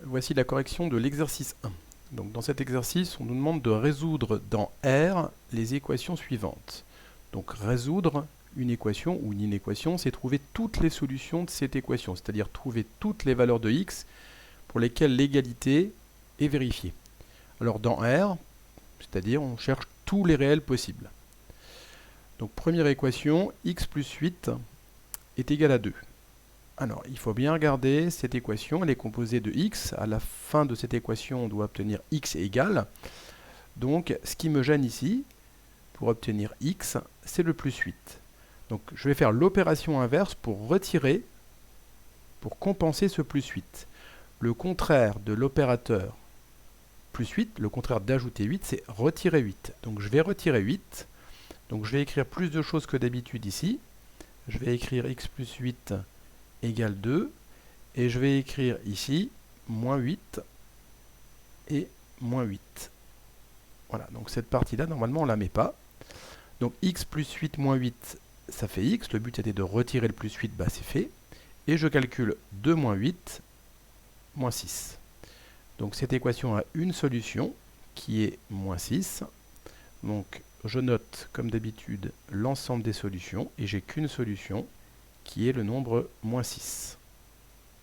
voici la correction de l'exercice 1. Donc dans cet exercice, on nous demande de résoudre dans R les équations suivantes. Donc résoudre une équation ou une inéquation, c'est trouver toutes les solutions de cette équation, c'est-à-dire trouver toutes les valeurs de x pour lesquelles l'égalité est vérifiée. Alors dans R, c'est-à-dire on cherche tous les réels possibles. Donc première équation, x plus 8 est égal à 2. Alors, il faut bien regarder cette équation, elle est composée de x. À la fin de cette équation, on doit obtenir x égale. Donc, ce qui me gêne ici, pour obtenir x, c'est le plus 8. Donc, je vais faire l'opération inverse pour retirer, pour compenser ce plus 8. Le contraire de l'opérateur plus 8, le contraire d'ajouter 8, c'est retirer 8. Donc, je vais retirer 8. Donc, je vais écrire plus de choses que d'habitude ici. Je vais écrire x plus 8 égale 2, et je vais écrire ici moins 8 et moins 8. Voilà, donc cette partie-là, normalement, on ne la met pas. Donc x plus 8 moins 8, ça fait x. Le but était de retirer le plus 8, bah c'est fait. Et je calcule 2 moins 8, moins 6. Donc cette équation a une solution, qui est moins 6. Donc je note, comme d'habitude, l'ensemble des solutions, et j'ai qu'une solution, qui est le nombre moins 6.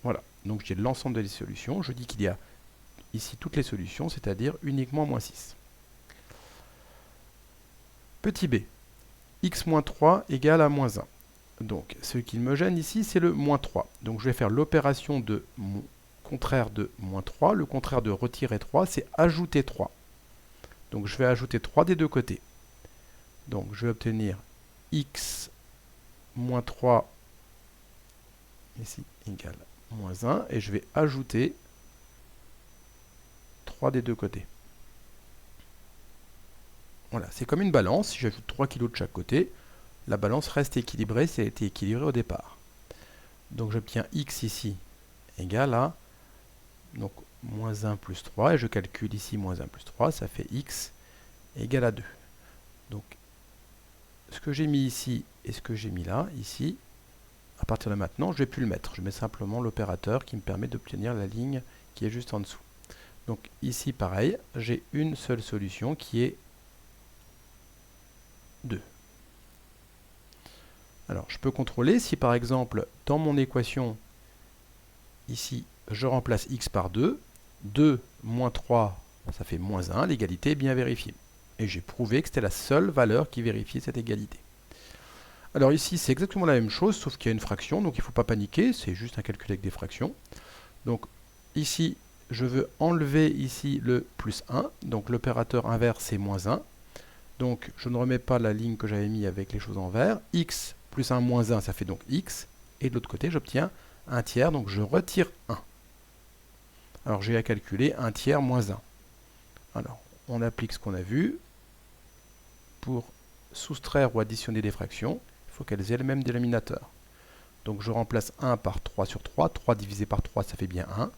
Voilà, donc j'ai l'ensemble des solutions. Je dis qu'il y a ici toutes les solutions, c'est-à-dire uniquement moins 6. Petit b, x moins 3 égale à moins 1. Donc ce qui me gêne ici, c'est le moins 3. Donc je vais faire l'opération de contraire de moins 3. Le contraire de retirer 3, c'est ajouter 3. Donc je vais ajouter 3 des deux côtés. Donc je vais obtenir x moins 3 ici égale moins 1, et je vais ajouter 3 des deux côtés. Voilà, c'est comme une balance. Si j'ajoute 3 kg de chaque côté, la balance reste équilibrée si elle a été équilibrée au départ. Donc j'obtiens x ici égale à donc, moins 1 plus 3, et je calcule ici moins 1 plus 3, ça fait x égale à 2. Donc ce que j'ai mis ici et ce que j'ai mis là, ici, à partir de maintenant, je ne vais plus le mettre. Je mets simplement l'opérateur qui me permet d'obtenir la ligne qui est juste en dessous. Donc ici, pareil, j'ai une seule solution qui est 2. Alors, je peux contrôler si par exemple, dans mon équation, ici, je remplace x par 2. 2 moins 3, ça fait moins 1. L'égalité est bien vérifiée. Et j'ai prouvé que c'était la seule valeur qui vérifiait cette égalité. Alors ici, c'est exactement la même chose, sauf qu'il y a une fraction, donc il ne faut pas paniquer, c'est juste un calcul avec des fractions. Donc ici, je veux enlever ici le plus 1, donc l'opérateur inverse c'est moins 1. Donc je ne remets pas la ligne que j'avais mis avec les choses en vert. X plus 1 moins 1, ça fait donc x. Et de l'autre côté, j'obtiens 1 tiers, donc je retire 1. Alors j'ai à calculer 1 tiers moins 1. Alors, on applique ce qu'on a vu. Pour soustraire ou additionner des fractions, il faut qu'elles aient le même dénominateur. Donc je remplace 1 par 3 sur 3. 3 divisé par 3, ça fait bien 1.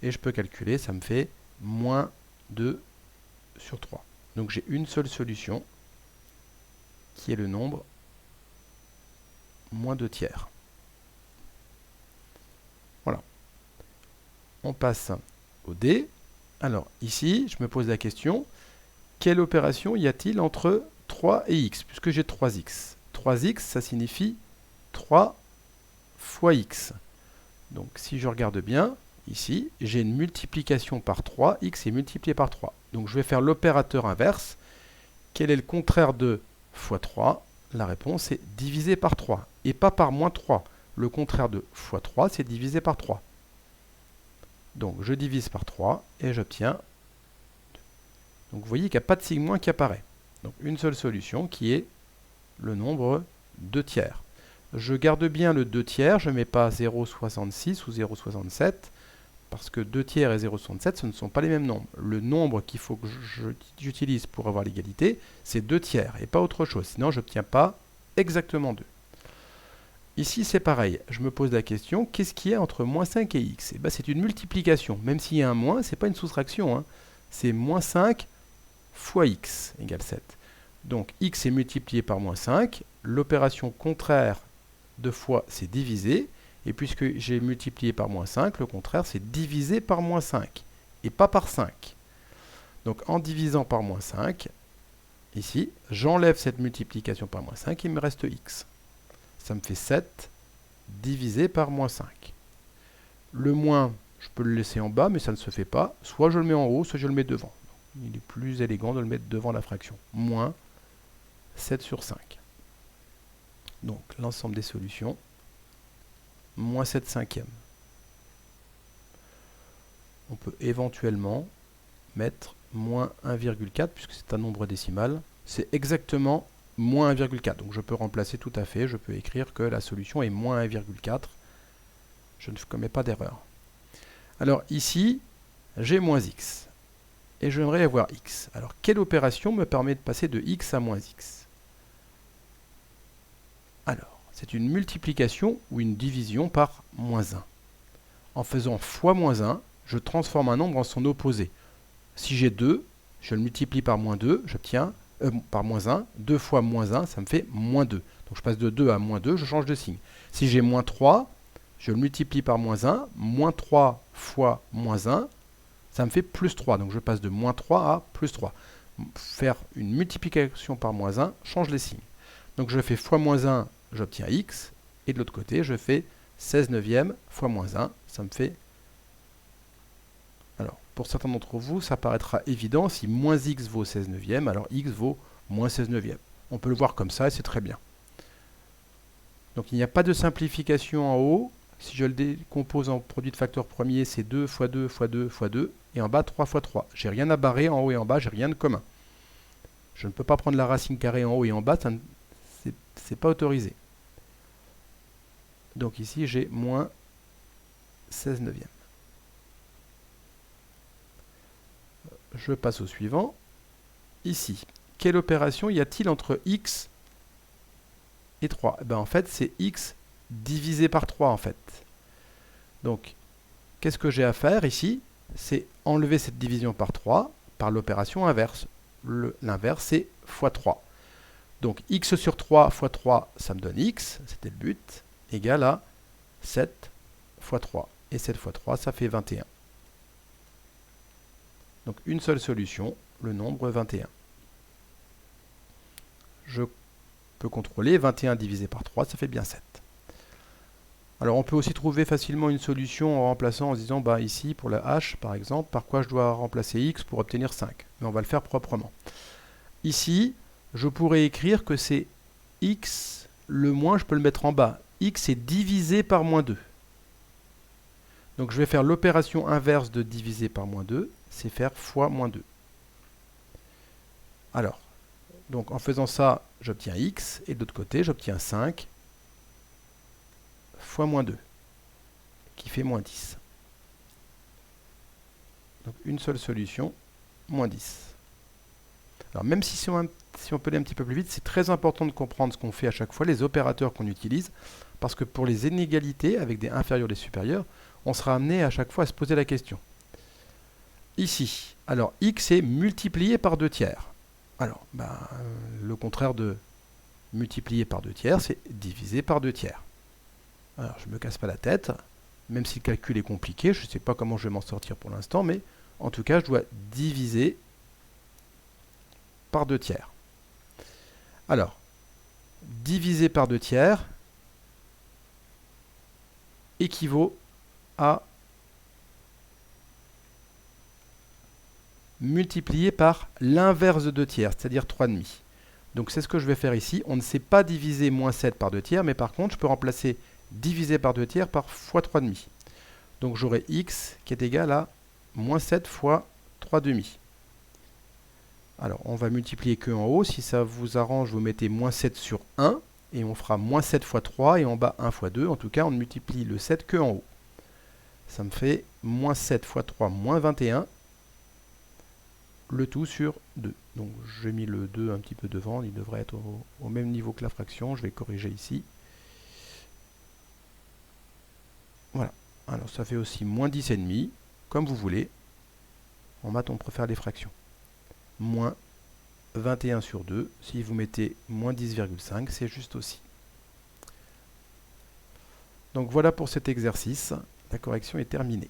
Et je peux calculer, ça me fait moins 2 sur 3. Donc j'ai une seule solution, qui est le nombre moins 2 tiers. Voilà. On passe au D. Alors ici, je me pose la question, quelle opération y a-t-il entre 3 et x, puisque j'ai 3x. 3x, ça signifie 3 fois x. Donc si je regarde bien, ici, j'ai une multiplication par 3, x est multiplié par 3. Donc je vais faire l'opérateur inverse. Quel est le contraire de fois 3? La réponse est divisé par 3, et pas par moins 3. Le contraire de fois 3, c'est divisé par 3. Donc je divise par 3, et j'obtiens 2. Donc vous voyez qu'il n'y a pas de signe moins qui apparaît. Donc une seule solution qui est le nombre 2 tiers. Je garde bien le 2 tiers, je ne mets pas 0,66 ou 0,67, parce que 2 tiers et 0,67, ce ne sont pas les mêmes nombres. Le nombre qu'il faut que j'utilise pour avoir l'égalité, c'est 2 tiers, et pas autre chose, sinon je n'obtiens pas exactement 2. Ici c'est pareil, je me pose la question, qu'est-ce qu'il y a entre moins 5 et x? Eh bien, c'est une multiplication, même s'il y a un moins, ce n'est pas une soustraction, hein. C'est moins 5 fois x égale 7. Donc x est multiplié par moins 5, l'opération contraire de fois c'est divisé, Et puisque j'ai multiplié par moins 5, le contraire, c'est diviser par moins 5, et pas par 5. Donc en divisant par moins 5, ici, j'enlève cette multiplication par moins 5, il me reste x. Ça me fait 7 divisé par moins 5. Le moins, je peux le laisser en bas, mais ça ne se fait pas. Soit je le mets en haut, soit je le mets devant. Il est plus élégant de le mettre devant la fraction. Moins 7 sur 5. Donc l'ensemble des solutions, moins 7 cinquièmes. On peut éventuellement mettre moins 1,4, puisque c'est un nombre décimal. C'est exactement moins 1,4. Donc je peux remplacer tout à fait. Je peux écrire que la solution est moins 1,4. Je ne commets pas d'erreur. Alors ici, j'ai moins x. Et j'aimerais avoir x. Alors quelle opération me permet de passer de x à moins x? Alors, c'est une multiplication ou une division par moins 1. En faisant fois moins 1, je transforme un nombre en son opposé. Si j'ai 2, je le multiplie par moins 2, j'obtiens par moins 1. 2 fois moins 1, ça me fait moins 2. Donc je passe de 2 à moins 2, je change de signe. Si j'ai moins 3, je le multiplie par moins 1. Moins 3 fois moins 1, ça me fait plus 3. Donc je passe de moins 3 à plus 3. Faire une multiplication par moins 1 change les signes. Donc je fais fois moins 1, j'obtiens x. Et de l'autre côté, je fais 16 neuvièmes fois moins 1, ça me fait... Alors, pour certains d'entre vous, ça paraîtra évident. Si moins x vaut 16 neuvièmes, alors x vaut moins 16 neuvièmes. On peut le voir comme ça et c'est très bien. Donc il n'y a pas de simplification en haut. Si je le décompose en produit de facteur premier, c'est 2 fois 2 fois 2 fois 2. Et en bas, 3 fois 3. J'ai rien à barrer en haut et en bas, j'ai rien de commun. Je ne peux pas prendre la racine carrée en haut et en bas, c'est pas autorisé. Donc ici, j'ai moins 16 neuvièmes. Je passe au suivant. Ici, quelle opération y a-t-il entre x et 3? En fait, c'est x divisé par 3 en fait. Donc, qu'est-ce que j'ai à faire ici? C'est enlever cette division par 3 par l'opération inverse. L'inverse, c'est fois 3. Donc, x sur 3 fois 3, ça me donne x, c'était le but, égal à 7 fois 3. Et 7 fois 3, ça fait 21. Donc, une seule solution, le nombre 21. Je peux contrôler, 21 divisé par 3, ça fait bien 7. Alors on peut aussi trouver facilement une solution en remplaçant, en se disant, ici, pour la h, par exemple, par quoi je dois remplacer x pour obtenir 5. Mais on va le faire proprement. Ici, je pourrais écrire que c'est x, le moins, je peux le mettre en bas. X est divisé par moins 2. Donc je vais faire l'opération inverse de diviser par moins 2, c'est faire fois moins 2. Alors, donc en faisant ça, j'obtiens x, et de l'autre côté, j'obtiens 5 fois moins 2, qui fait moins 10. Donc une seule solution, moins 10. Alors même si on peut aller un petit peu plus vite, c'est très important de comprendre ce qu'on fait à chaque fois, les opérateurs qu'on utilise, parce que pour les inégalités avec des inférieurs et des supérieurs, on sera amené à chaque fois à se poser la question. Ici, alors x est multiplié par 2 tiers. Alors, le contraire de multiplier par 2 tiers, c'est diviser par 2 tiers. Alors, je ne me casse pas la tête, même si le calcul est compliqué, je ne sais pas comment je vais m'en sortir pour l'instant, mais en tout cas, je dois diviser par 2 tiers. Alors, diviser par 2 tiers équivaut à multiplier par l'inverse de 2 tiers, c'est-à-dire 3,5. Donc c'est ce que je vais faire ici. On ne sait pas diviser moins 7 par 2 tiers, mais par contre, je peux remplacer diviser par 2 tiers par fois 3,5. Donc j'aurai x qui est égal à moins 7 fois 3,5. Alors on va multiplier que en haut. Si ça vous arrange, vous mettez moins 7 sur 1, et on fera moins 7 fois 3, et en bas 1 fois 2. En tout cas, on ne multiplie le 7 que en haut. Ça me fait moins 7 fois 3, moins 21. Le tout sur 2. Donc j'ai mis le 2 un petit peu devant, il devrait être au même niveau que la fraction, je vais corriger ici. Voilà, alors ça fait aussi moins 10,5, comme vous voulez. En maths on préfère les fractions. Moins 21 sur 2, si vous mettez moins 10,5, c'est juste aussi. Donc voilà pour cet exercice. La correction est terminée.